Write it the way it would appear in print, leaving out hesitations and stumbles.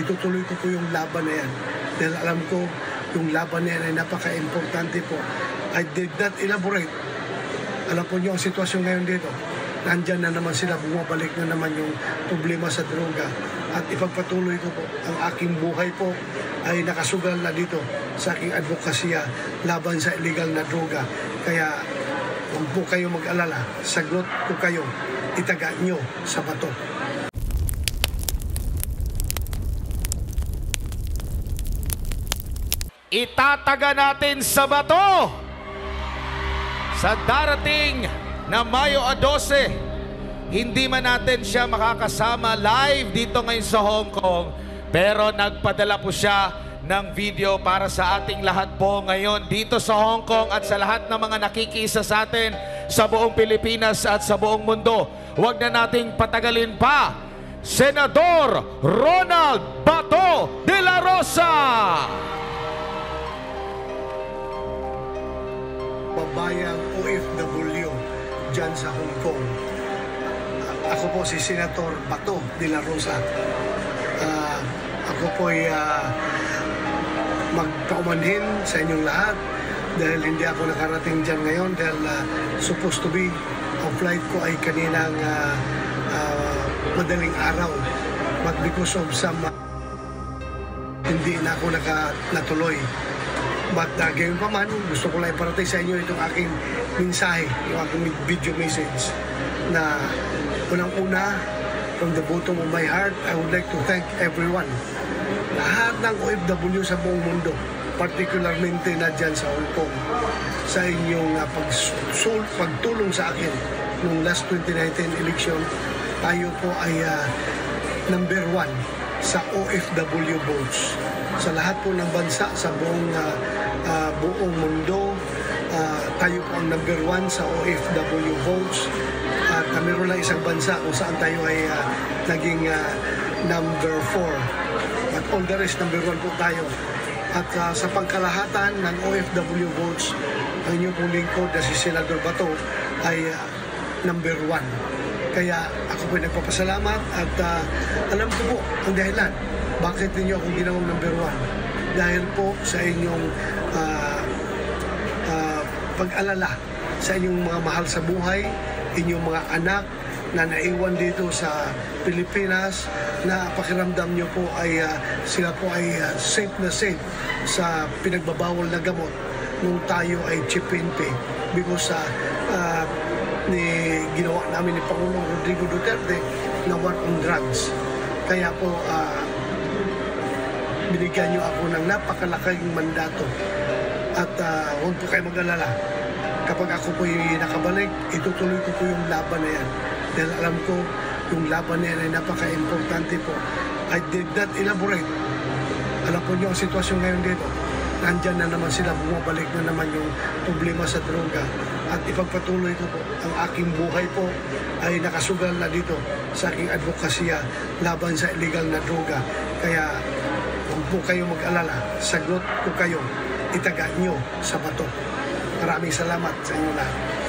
itutuloy ko po yung laban na yan. Dahil alam ko, yung laban na yan ay napaka-importante po. I did not elaborate. Alam po niyo ang sitwasyon ngayon dito. Nandyan na naman sila, bumabalik na naman yung problema sa droga. At ipagpatuloy ko po, ang aking buhay po ay nakasugal na dito sa aking advokasya laban sa illegal na droga. Kaya huwag po kayo mag-alala, sagot ko kayo, itaga nyo sa bato. Itataga natin sa bato sa darating na Mayo 12. Hindi man natin siya makakasama live dito ngayon sa Hong Kong, pero nagpadala po siya ng video para sa ating lahat po ngayon dito sa Hong Kong at sa lahat ng mga nakikisa sa atin sa buong Pilipinas at sa buong mundo. Huwag na nating patagalin pa. Senador Ronald Bato de la Rosa. Babayang OFW dyan sa Hong Kong. Ako po si Senator Bato de la Rosa. Ako po ay magpaumanhin sa inyong lahat dahil hindi ako nakarating dyan ngayon dahil supposed to be ang flight ko ay kaninang madaling araw, but because of some hindi na ako natuloy. But gayon pa man, gusto ko lang iparating sa inyo itong aking mensahe, yung aking video message na unang-una, from the bottom of my heart, I would like to thank everyone. Lahat ng OFW sa buong mundo, particularmente na dyan sa Hong Kong, sa inyong pagtulong sa akin noong last 2019 election. Tayo po ay number 1 sa OFW votes. Sa lahat po ng bansa sa buong mundo, tayo po ang number 1 sa OFW votes. At meron lang isang bansa kung saan tayo ay naging number 4. But all the rest, number 1 po tayo. At sa pangkalahatan ng OFW votes, ang inyong pong lingkod na si Senador Bato ay number 1. Kaya ako po nagpapasalamat at alam ko po ang dahilan bakit ninyo akong ginawang number 1. Dahil po sa inyong pag-alala sa inyong mga mahal sa buhay, inyong mga anak na naiwan dito sa Pilipinas, na pakiramdam nyo po ay sila po ay safe na safe sa pinagbabawal na gamot nung tayo ay chip and pay because ginawa namin ni Pangulong Rodrigo Duterte na war on drugs. Kaya po binigyan nyo ako ng napakalaking mandato at huwag po kayo mag-alala. Kapag ako po yung nakabalik, itutuloy ko po yung laban na yan. Dahil alam ko, yung laban na yan ay napaka-importante po. I did not elaborate. Alam po niyo ang sitwasyon ngayon dito. Nandyan na naman sila, bumabalik na naman yung problema sa droga. At ipagpatuloy ko po, ang aking buhay po ay nakasugal na dito sa aking advokasya laban sa illegal na droga. Kaya huwag po kayo mag-alala, sagot ko kayo, itaga nyo sa bato. Maraming salamat sa inyo lahat.